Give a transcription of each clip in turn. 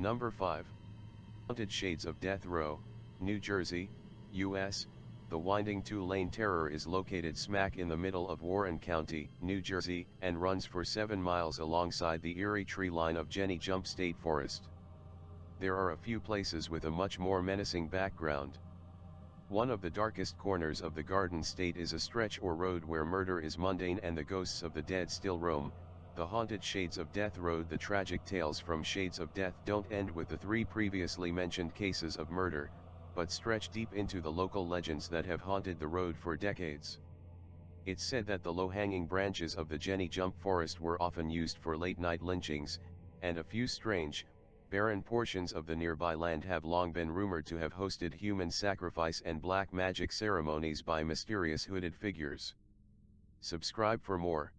Number 5. Haunted Shades of Death Row, New Jersey, U.S. The winding two-lane terror is located smack in the middle of Warren County, New Jersey, and runs for 7 miles alongside the eerie tree line of Jenny Jump State Forest. There are a few places with a much more menacing background. One of the darkest corners of the Garden State is a stretch or road where murder is mundane and the ghosts of the dead still roam, the Haunted Shades of Death Road. The tragic tales from Shades of Death don't end with the 3 previously mentioned cases of murder, but stretch deep into the local legends that have haunted the road for decades. It's said that the low-hanging branches of the Jenny Jump Forest were often used for late-night lynchings, and a few strange, barren portions of the nearby land have long been rumored to have hosted human sacrifice and black magic ceremonies by mysterious hooded figures. Subscribe for more.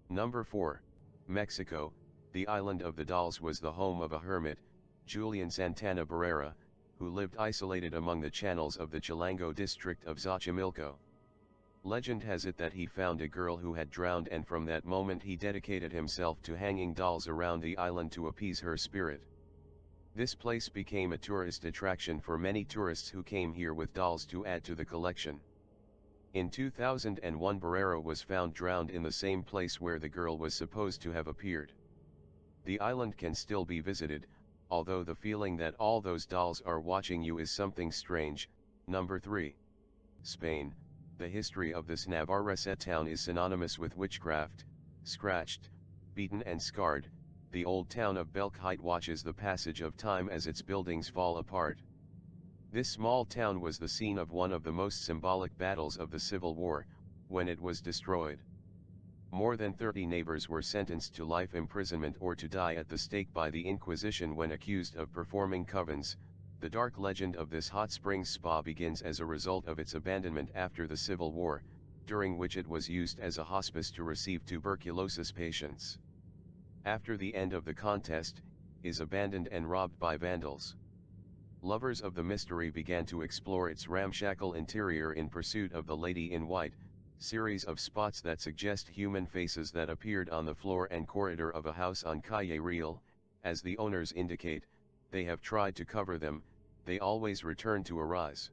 Number 4. Mexico. The island of the dolls was the home of a hermit, Julian Santana Barrera, who lived isolated among the channels of the Chilango district of Xochimilco. Legend has it that he found a girl who had drowned, and from that moment he dedicated himself to hanging dolls around the island to appease her spirit. This place became a tourist attraction for many tourists who came here with dolls to add to the collection. In 2001, Barrera was found drowned in the same place where the girl was supposed to have appeared. The island can still be visited, although the feeling that all those dolls are watching you is something strange. Number 3. Spain. The history of this Navarrese town is synonymous with witchcraft. Scratched, beaten and scarred, the old town of Belchite watches the passage of time as its buildings fall apart. This small town was the scene of one of the most symbolic battles of the Civil War, when it was destroyed. More than 30 neighbors were sentenced to life imprisonment or to die at the stake by the Inquisition when accused of performing covens. The dark legend of this hot springs spa begins as a result of its abandonment after the Civil War, during which it was used as a hospice to receive tuberculosis patients. After the end of the contest, is abandoned and robbed by vandals. Lovers of the mystery began to explore its ramshackle interior in pursuit of the Lady in White, series of spots that suggest human faces that appeared on the floor and corridor of a house on Calle Real. As the owners indicate, they have tried to cover them, they always return to arise.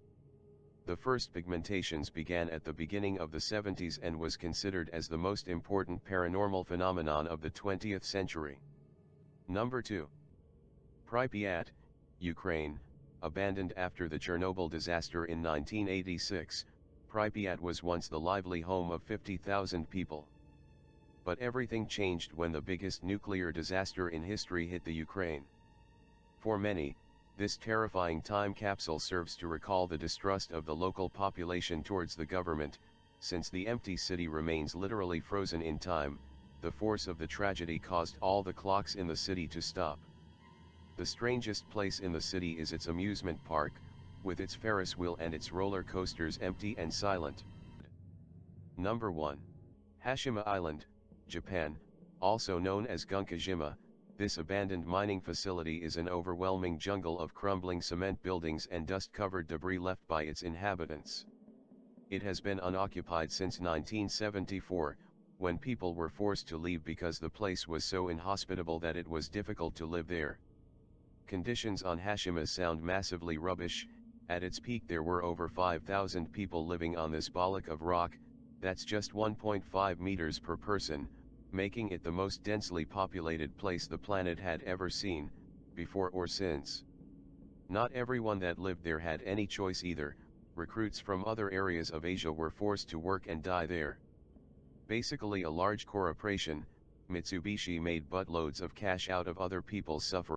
The first pigmentations began at the beginning of the 70s and was considered as the most important paranormal phenomenon of the 20th century. Number 2. Pripyat, Ukraine. Abandoned after the Chernobyl disaster in 1986, Pripyat was once the lively home of 50,000 people. But everything changed when the biggest nuclear disaster in history hit the Ukraine. For many, this terrifying time capsule serves to recall the distrust of the local population towards the government. Since the empty city remains literally frozen in time, the force of the tragedy caused all the clocks in the city to stop. The strangest place in the city is its amusement park, with its Ferris wheel and its roller coasters empty and silent. Number 1. Hashima Island, Japan. Also known as Gunkajima, this abandoned mining facility is an overwhelming jungle of crumbling cement buildings and dust-covered debris left by its inhabitants. It has been unoccupied since 1974, when people were forced to leave because the place was so inhospitable that it was difficult to live there. Conditions on Hashima sound massively rubbish. At its peak there were over 5,000 people living on this bollock of rock, that's just 1.5 meters per person, making it the most densely populated place the planet had ever seen, before or since. Not everyone that lived there had any choice either. Recruits from other areas of Asia were forced to work and die there. Basically a large corporation, Mitsubishi made buttloads of cash out of other people's suffering.